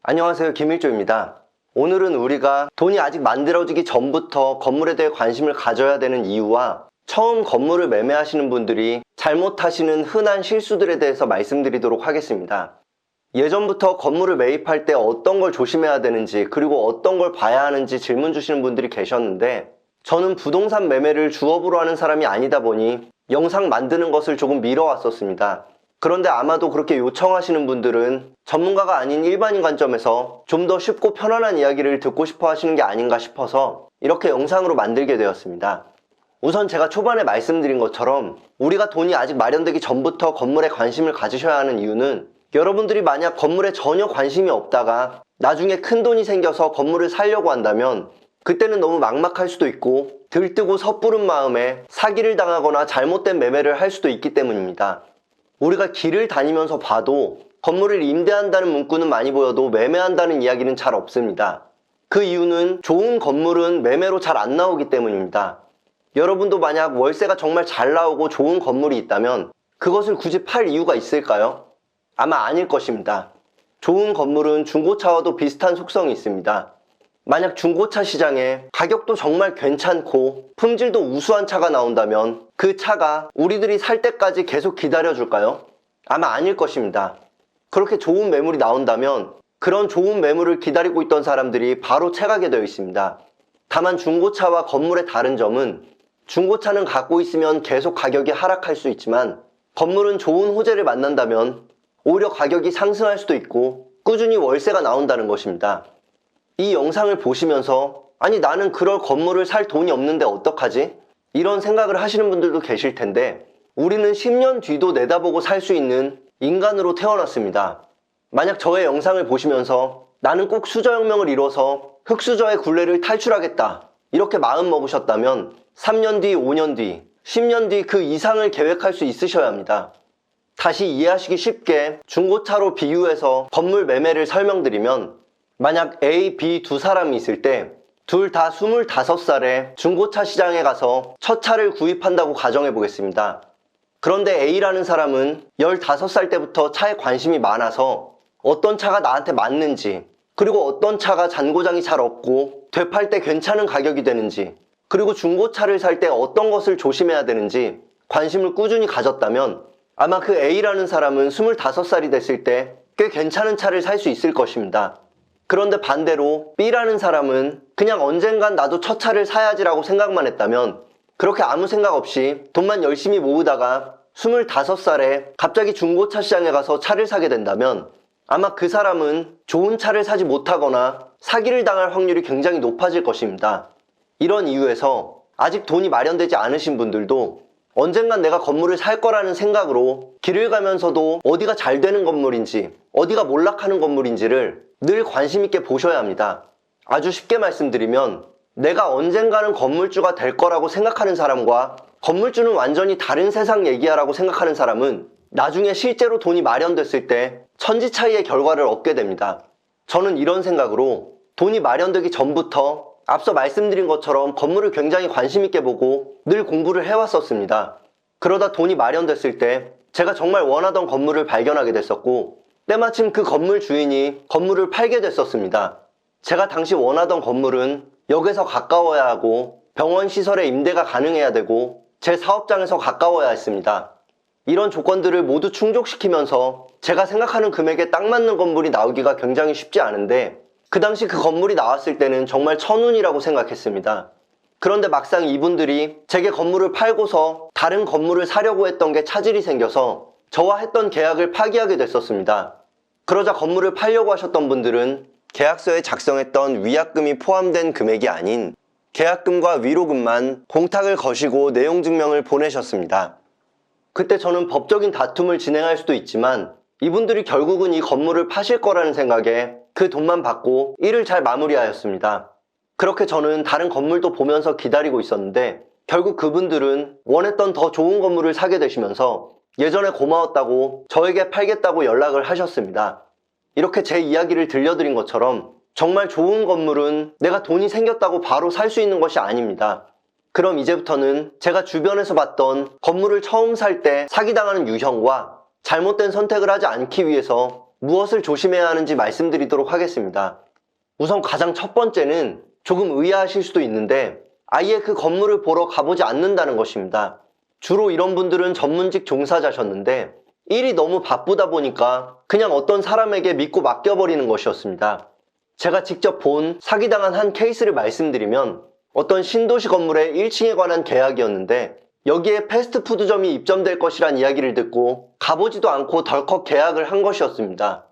안녕하세요, 김일조입니다. 오늘은 우리가 돈이 아직 만들어지기 전부터 건물에 대해 관심을 가져야 되는 이유와 처음 건물을 매매하시는 분들이 잘못하시는 흔한 실수들에 대해서 말씀드리도록 하겠습니다. 예전부터 건물을 매입할 때 어떤 걸 조심해야 되는지, 그리고 어떤 걸 봐야 하는지 질문 주시는 분들이 계셨는데, 저는 부동산 매매를 주업으로 하는 사람이 아니다 보니 영상 만드는 것을 조금 미뤄왔었습니다. 그런데 아마도 그렇게 요청하시는 분들은 전문가가 아닌 일반인 관점에서 좀 더 쉽고 편안한 이야기를 듣고 싶어 하시는 게 아닌가 싶어서 이렇게 영상으로 만들게 되었습니다. 우선 제가 초반에 말씀드린 것처럼 우리가 돈이 아직 마련되기 전부터 건물에 관심을 가지셔야 하는 이유는, 여러분들이 만약 건물에 전혀 관심이 없다가 나중에 큰 돈이 생겨서 건물을 사려고 한다면 그때는 너무 막막할 수도 있고 들뜨고 섣부른 마음에 사기를 당하거나 잘못된 매매를 할 수도 있기 때문입니다. 우리가 길을 다니면서 봐도 건물을 임대한다는 문구는 많이 보여도 매매한다는 이야기는 잘 없습니다. 그 이유는 좋은 건물은 매매로 잘 안 나오기 때문입니다. 여러분도 만약 월세가 정말 잘 나오고 좋은 건물이 있다면 그것을 굳이 팔 이유가 있을까요? 아마 아닐 것입니다. 좋은 건물은 중고차와도 비슷한 속성이 있습니다. 만약 중고차 시장에 가격도 정말 괜찮고 품질도 우수한 차가 나온다면 그 차가 우리들이 살 때까지 계속 기다려줄까요? 아마 아닐 것입니다. 그렇게 좋은 매물이 나온다면 그런 좋은 매물을 기다리고 있던 사람들이 바로 채가게 되어 있습니다. 다만 중고차와 건물의 다른 점은, 중고차는 갖고 있으면 계속 가격이 하락할 수 있지만 건물은 좋은 호재를 만난다면 오히려 가격이 상승할 수도 있고 꾸준히 월세가 나온다는 것입니다. 이 영상을 보시면서 아니 나는 그럴 건물을 살 돈이 없는데 어떡하지? 이런 생각을 하시는 분들도 계실 텐데, 우리는 10년 뒤도 내다보고 살 수 있는 인간으로 태어났습니다. 만약 저의 영상을 보시면서 나는 꼭 수저혁명을 이뤄서 흙수저의 굴레를 탈출하겠다 이렇게 마음 먹으셨다면 3년 뒤, 5년 뒤, 10년 뒤 그 이상을 계획할 수 있으셔야 합니다. 다시 이해하시기 쉽게 중고차로 비유해서 건물 매매를 설명드리면, 만약 A, B 두 사람이 있을 때 둘 다 25살에 중고차 시장에 가서 첫 차를 구입한다고 가정해 보겠습니다. 그런데 A라는 사람은 15살 때부터 차에 관심이 많아서 어떤 차가 나한테 맞는지, 그리고 어떤 차가 잔고장이 잘 없고 되팔 때 괜찮은 가격이 되는지, 그리고 중고차를 살 때 어떤 것을 조심해야 되는지 관심을 꾸준히 가졌다면 아마 그 A라는 사람은 25살이 됐을 때 꽤 괜찮은 차를 살 수 있을 것입니다. 그런데 반대로 B라는 사람은 그냥 언젠간 나도 첫 차를 사야지라고 생각만 했다면, 그렇게 아무 생각 없이 돈만 열심히 모으다가 25살에 갑자기 중고차 시장에 가서 차를 사게 된다면 아마 그 사람은 좋은 차를 사지 못하거나 사기를 당할 확률이 굉장히 높아질 것입니다. 이런 이유에서 아직 돈이 마련되지 않으신 분들도 언젠간 내가 건물을 살 거라는 생각으로 길을 가면서도 어디가 잘 되는 건물인지, 어디가 몰락하는 건물인지를 늘 관심 있게 보셔야 합니다. 아주 쉽게 말씀드리면, 내가 언젠가는 건물주가 될 거라고 생각하는 사람과 건물주는 완전히 다른 세상 얘기야라고 생각하는 사람은 나중에 실제로 돈이 마련됐을 때 천지 차이의 결과를 얻게 됩니다. 저는 이런 생각으로 돈이 마련되기 전부터 앞서 말씀드린 것처럼 건물을 굉장히 관심 있게 보고 늘 공부를 해왔었습니다. 그러다 돈이 마련됐을 때 제가 정말 원하던 건물을 발견하게 됐었고, 때마침 그 건물 주인이 건물을 팔게 됐었습니다. 제가 당시 원하던 건물은 역에서 가까워야 하고 병원 시설에 임대가 가능해야 되고 제 사업장에서 가까워야 했습니다. 이런 조건들을 모두 충족시키면서 제가 생각하는 금액에 딱 맞는 건물이 나오기가 굉장히 쉽지 않은데, 그 당시 그 건물이 나왔을 때는 정말 천운이라고 생각했습니다. 그런데 막상 이분들이 제게 건물을 팔고서 다른 건물을 사려고 했던 게 차질이 생겨서 저와 했던 계약을 파기하게 됐었습니다. 그러자 건물을 팔려고 하셨던 분들은 계약서에 작성했던 위약금이 포함된 금액이 아닌 계약금과 위로금만 공탁을 거시고 내용 증명을 보내셨습니다. 그때 저는 법적인 다툼을 진행할 수도 있지만 이분들이 결국은 이 건물을 파실 거라는 생각에 그 돈만 받고 일을 잘 마무리하였습니다. 그렇게 저는 다른 건물도 보면서 기다리고 있었는데 결국 그분들은 원했던 더 좋은 건물을 사게 되시면서 예전에 고마웠다고 저에게 팔겠다고 연락을 하셨습니다. 이렇게 제 이야기를 들려드린 것처럼 정말 좋은 건물은 내가 돈이 생겼다고 바로 살 수 있는 것이 아닙니다. 그럼 이제부터는 제가 주변에서 봤던 건물을 처음 살 때 사기당하는 유형과 잘못된 선택을 하지 않기 위해서 무엇을 조심해야 하는지 말씀드리도록 하겠습니다. 우선 가장 첫 번째는 조금 의아하실 수도 있는데 아예 그 건물을 보러 가보지 않는다는 것입니다. 주로 이런 분들은 전문직 종사자셨는데 일이 너무 바쁘다 보니까 그냥 어떤 사람에게 믿고 맡겨버리는 것이었습니다. 제가 직접 본 사기당한 한 케이스를 말씀드리면 어떤 신도시 건물의 1층에 관한 계약이었는데 여기에 패스트푸드점이 입점될 것이란 이야기를 듣고 가보지도 않고 덜컥 계약을 한 것이었습니다.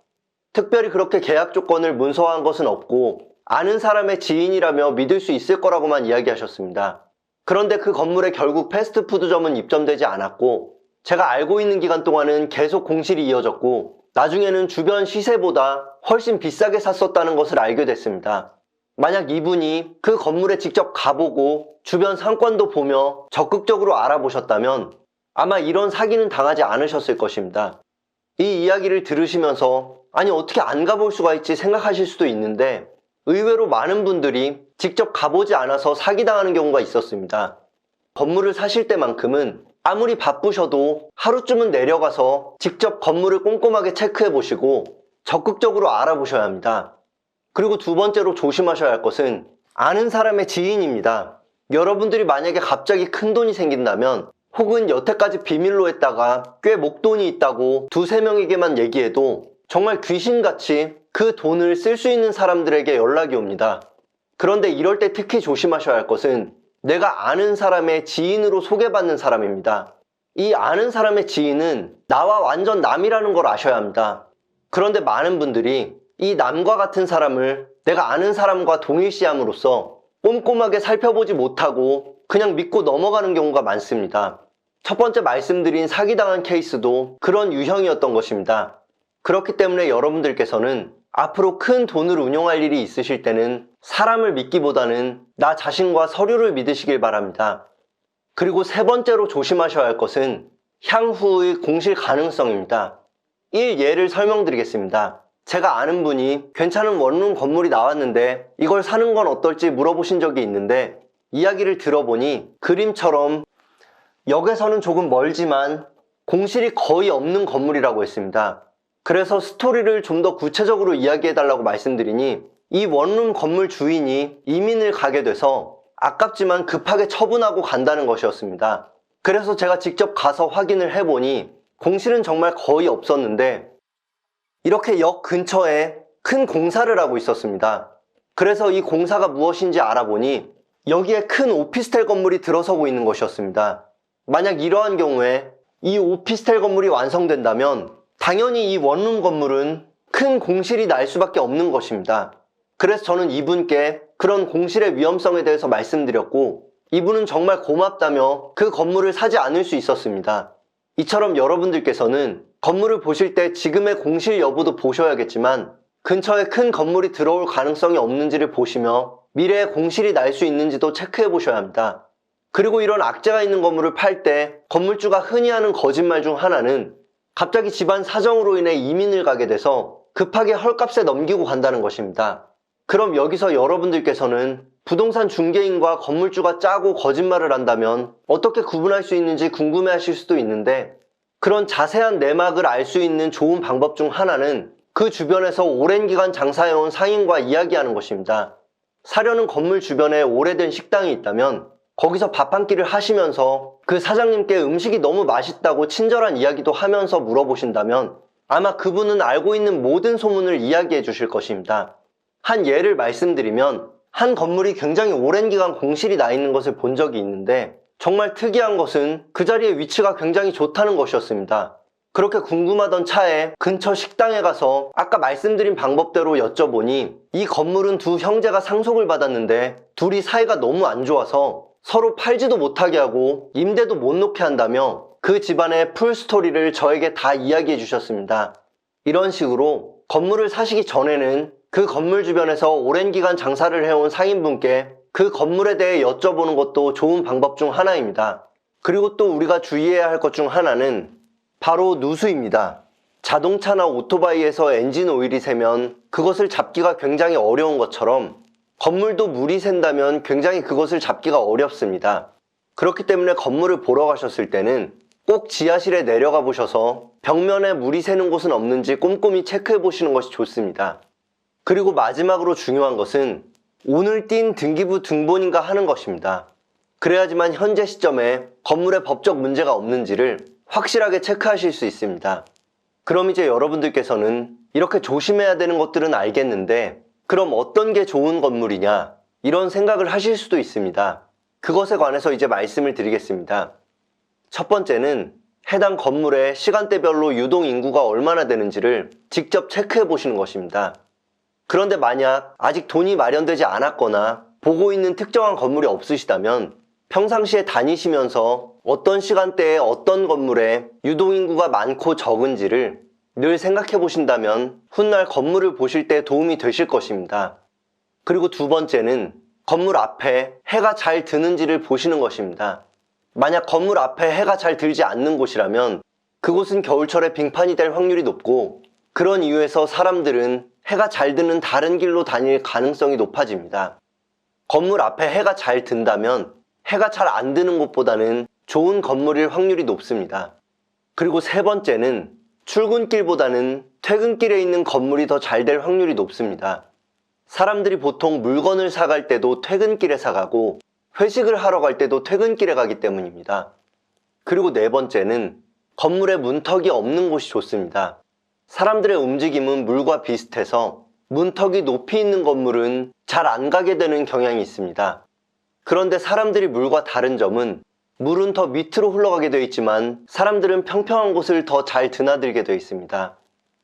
특별히 그렇게 계약 조건을 문서화한 것은 없고 아는 사람의 지인이라며 믿을 수 있을 거라고만 이야기하셨습니다. 그런데 그 건물에 결국 패스트푸드점은 입점되지 않았고 제가 알고 있는 기간 동안은 계속 공실이 이어졌고 나중에는 주변 시세보다 훨씬 비싸게 샀었다는 것을 알게 됐습니다. 만약 이분이 그 건물에 직접 가보고 주변 상권도 보며 적극적으로 알아보셨다면 아마 이런 사기는 당하지 않으셨을 것입니다. 이 이야기를 들으시면서 아니 어떻게 안 가볼 수가 있지 생각하실 수도 있는데 의외로 많은 분들이 직접 가보지 않아서 사기당하는 경우가 있었습니다. 건물을 사실 때만큼은 아무리 바쁘셔도 하루쯤은 내려가서 직접 건물을 꼼꼼하게 체크해 보시고 적극적으로 알아보셔야 합니다. 그리고 두 번째로 조심하셔야 할 것은 아는 사람의 지인입니다. 여러분들이 만약에 갑자기 큰 돈이 생긴다면 혹은 여태까지 비밀로 했다가 꽤 목돈이 있다고 두세 명에게만 얘기해도 정말 귀신같이 그 돈을 쓸 수 있는 사람들에게 연락이 옵니다. 그런데 이럴 때 특히 조심하셔야 할 것은 내가 아는 사람의 지인으로 소개받는 사람입니다. 이 아는 사람의 지인은 나와 완전 남이라는 걸 아셔야 합니다. 그런데 많은 분들이 이 남과 같은 사람을 내가 아는 사람과 동일시함으로써 꼼꼼하게 살펴보지 못하고 그냥 믿고 넘어가는 경우가 많습니다. 첫 번째 말씀드린 사기당한 케이스도 그런 유형이었던 것입니다. 그렇기 때문에 여러분들께서는 앞으로 큰 돈을 운용할 일이 있으실 때는 사람을 믿기보다는 나 자신과 서류를 믿으시길 바랍니다. 그리고 세 번째로 조심하셔야 할 것은 향후의 공실 가능성입니다. 예를 설명드리겠습니다. 제가 아는 분이 괜찮은 원룸 건물이 나왔는데 이걸 사는 건 어떨지 물어보신 적이 있는데 이야기를 들어보니 그림처럼 역에서는 조금 멀지만 공실이 거의 없는 건물이라고 했습니다. 그래서 스토리를 좀 더 구체적으로 이야기해달라고 말씀드리니 이 원룸 건물 주인이 이민을 가게 돼서 아깝지만 급하게 처분하고 간다는 것이었습니다. 그래서 제가 직접 가서 확인을 해보니 공실은 정말 거의 없었는데 이렇게 역 근처에 큰 공사를 하고 있었습니다. 그래서 이 공사가 무엇인지 알아보니 여기에 큰 오피스텔 건물이 들어서고 있는 것이었습니다. 만약 이러한 경우에 이 오피스텔 건물이 완성된다면 당연히 이 원룸 건물은 큰 공실이 날 수밖에 없는 것입니다. 그래서 저는 이분께 그런 공실의 위험성에 대해서 말씀드렸고 이분은 정말 고맙다며 그 건물을 사지 않을 수 있었습니다. 이처럼 여러분들께서는 건물을 보실 때 지금의 공실 여부도 보셔야겠지만 근처에 큰 건물이 들어올 가능성이 없는지를 보시며 미래에 공실이 날 수 있는지도 체크해 보셔야 합니다. 그리고 이런 악재가 있는 건물을 팔 때 건물주가 흔히 하는 거짓말 중 하나는 갑자기 집안 사정으로 인해 이민을 가게 돼서 급하게 헐값에 넘기고 간다는 것입니다. 그럼 여기서 여러분들께서는 부동산 중개인과 건물주가 짜고 거짓말을 한다면 어떻게 구분할 수 있는지 궁금해하실 수도 있는데 그런 자세한 내막을 알 수 있는 좋은 방법 중 하나는 그 주변에서 오랜 기간 장사해온 상인과 이야기하는 것입니다. 사려는 건물 주변에 오래된 식당이 있다면 거기서 밥 한 끼를 하시면서 그 사장님께 음식이 너무 맛있다고 친절한 이야기도 하면서 물어보신다면 아마 그분은 알고 있는 모든 소문을 이야기해 주실 것입니다. 한 예를 말씀드리면 한 건물이 굉장히 오랜 기간 공실이 나 있는 것을 본 적이 있는데 정말 특이한 것은 그 자리의 위치가 굉장히 좋다는 것이었습니다. 그렇게 궁금하던 차에 근처 식당에 가서 아까 말씀드린 방법대로 여쭤보니 이 건물은 두 형제가 상속을 받았는데 둘이 사이가 너무 안 좋아서 서로 팔지도 못하게 하고 임대도 못 놓게 한다며 그 집안의 풀스토리를 저에게 다 이야기해 주셨습니다. 이런 식으로 건물을 사시기 전에는 그 건물 주변에서 오랜 기간 장사를 해온 상인분께 그 건물에 대해 여쭤보는 것도 좋은 방법 중 하나입니다. 그리고 또 우리가 주의해야 할 것 중 하나는 바로 누수입니다. 자동차나 오토바이에서 엔진 오일이 새면 그것을 잡기가 굉장히 어려운 것처럼 건물도 물이 샌다면 굉장히 그것을 잡기가 어렵습니다. 그렇기 때문에 건물을 보러 가셨을 때는 꼭 지하실에 내려가 보셔서 벽면에 물이 새는 곳은 없는지 꼼꼼히 체크해 보시는 것이 좋습니다. 그리고 마지막으로 중요한 것은 오늘 띈 등기부 등본인가 하는 것입니다. 그래야지만 현재 시점에 건물에 법적 문제가 없는지를 확실하게 체크하실 수 있습니다. 그럼 이제 여러분들께서는 이렇게 조심해야 되는 것들은 알겠는데 그럼 어떤 게 좋은 건물이냐 이런 생각을 하실 수도 있습니다. 그것에 관해서 이제 말씀을 드리겠습니다. 첫 번째는 해당 건물의 시간대별로 유동 인구가 얼마나 되는지를 직접 체크해 보시는 것입니다. 그런데 만약 아직 돈이 마련되지 않았거나 보고 있는 특정한 건물이 없으시다면 평상시에 다니시면서 어떤 시간대에 어떤 건물에 유동인구가 많고 적은지를 늘 생각해 보신다면 훗날 건물을 보실 때 도움이 되실 것입니다. 그리고 두 번째는 건물 앞에 해가 잘 드는지를 보시는 것입니다. 만약 건물 앞에 해가 잘 들지 않는 곳이라면 그곳은 겨울철에 빙판이 될 확률이 높고 그런 이유에서 사람들은 해가 잘 드는 다른 길로 다닐 가능성이 높아집니다. 건물 앞에 해가 잘 든다면 해가 잘 안 드는 곳보다는 좋은 건물일 확률이 높습니다. 그리고 세 번째는 출근길보다는 퇴근길에 있는 건물이 더 잘 될 확률이 높습니다. 사람들이 보통 물건을 사갈 때도 퇴근길에 사가고 회식을 하러 갈 때도 퇴근길에 가기 때문입니다. 그리고 네 번째는 건물에 문턱이 없는 곳이 좋습니다. 사람들의 움직임은 물과 비슷해서 문턱이 높이 있는 건물은 잘 안 가게 되는 경향이 있습니다. 그런데 사람들이 물과 다른 점은 물은 더 밑으로 흘러가게 되어 있지만 사람들은 평평한 곳을 더 잘 드나들게 되어 있습니다.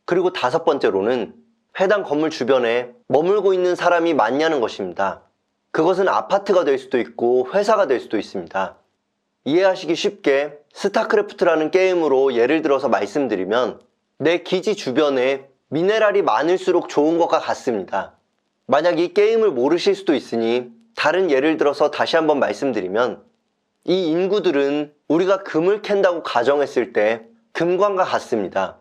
그리고 다섯 번째로는 해당 건물 주변에 머물고 있는 사람이 많냐는 것입니다. 그것은 아파트가 될 수도 있고 회사가 될 수도 있습니다. 이해하시기 쉽게 스타크래프트라는 게임으로 예를 들어서 말씀드리면 내 기지 주변에 미네랄이 많을수록 좋은 것과 같습니다. 만약 이 게임을 모르실 수도 있으니 다른 예를 들어서 다시 한번 말씀드리면 이 인구들은 우리가 금을 캔다고 가정했을 때 금광과 같습니다.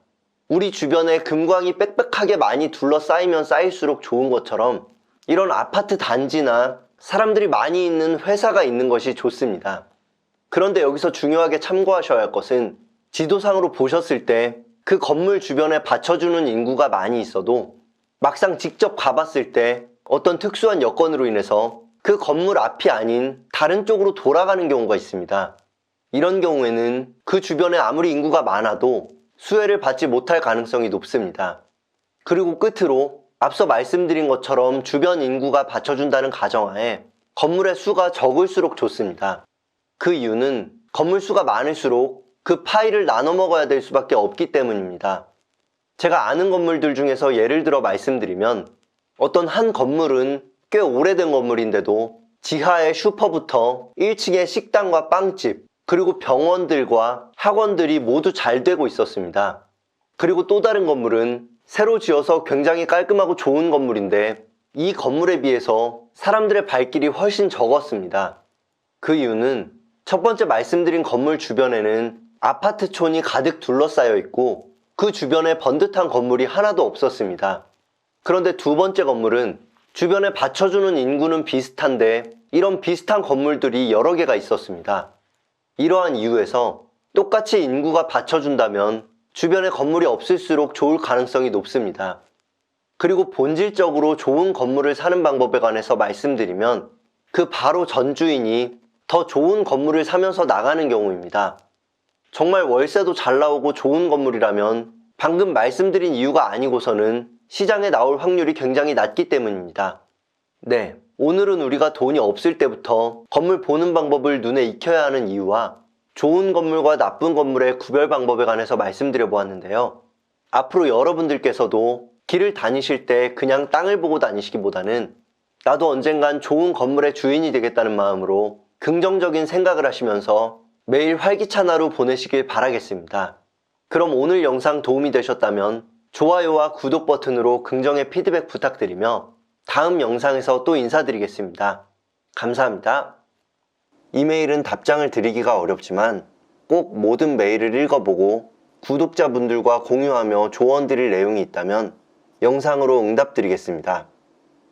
우리 주변에 금광이 빽빽하게 많이 둘러싸이면 쌓일수록 좋은 것처럼 이런 아파트 단지나 사람들이 많이 있는 회사가 있는 것이 좋습니다. 그런데 여기서 중요하게 참고하셔야 할 것은 지도상으로 보셨을 때 그 건물 주변에 받쳐주는 인구가 많이 있어도 막상 직접 가봤을 때 어떤 특수한 여건으로 인해서 그 건물 앞이 아닌 다른 쪽으로 돌아가는 경우가 있습니다. 이런 경우에는 그 주변에 아무리 인구가 많아도 수혜를 받지 못할 가능성이 높습니다. 그리고 끝으로 앞서 말씀드린 것처럼 주변 인구가 받쳐준다는 가정하에 건물의 수가 적을수록 좋습니다. 그 이유는 건물 수가 많을수록 그 파이를 나눠 먹어야 될 수밖에 없기 때문입니다. 제가 아는 건물들 중에서 예를 들어 말씀드리면 어떤 한 건물은 꽤 오래된 건물인데도 지하에 슈퍼부터 1층에 식당과 빵집 그리고 병원들과 학원들이 모두 잘 되고 있었습니다. 그리고 또 다른 건물은 새로 지어서 굉장히 깔끔하고 좋은 건물인데 이 건물에 비해서 사람들의 발길이 훨씬 적었습니다. 그 이유는 첫 번째 말씀드린 건물 주변에는 아파트촌이 가득 둘러싸여 있고 그 주변에 번듯한 건물이 하나도 없었습니다. 그런데 두 번째 건물은 주변에 받쳐주는 인구는 비슷한데 이런 비슷한 건물들이 여러 개가 있었습니다. 이러한 이유에서 똑같이 인구가 받쳐준다면 주변에 건물이 없을수록 좋을 가능성이 높습니다. 그리고 본질적으로 좋은 건물을 사는 방법에 관해서 말씀드리면 그 바로 전주인이 더 좋은 건물을 사면서 나가는 경우입니다. 정말 월세도 잘 나오고 좋은 건물이라면 방금 말씀드린 이유가 아니고서는 시장에 나올 확률이 굉장히 낮기 때문입니다. 네, 오늘은 우리가 돈이 없을 때부터 건물 보는 방법을 눈에 익혀야 하는 이유와 좋은 건물과 나쁜 건물의 구별 방법에 관해서 말씀드려 보았는데요. 앞으로 여러분들께서도 길을 다니실 때 그냥 땅을 보고 다니시기보다는 나도 언젠간 좋은 건물의 주인이 되겠다는 마음으로 긍정적인 생각을 하시면서 매일 활기찬 하루 보내시길 바라겠습니다. 그럼 오늘 영상 도움이 되셨다면 좋아요와 구독 버튼으로 긍정의 피드백 부탁드리며 다음 영상에서 또 인사드리겠습니다. 감사합니다. 이메일은 답장을 드리기가 어렵지만 꼭 모든 메일을 읽어보고 구독자분들과 공유하며 조언 드릴 내용이 있다면 영상으로 응답드리겠습니다.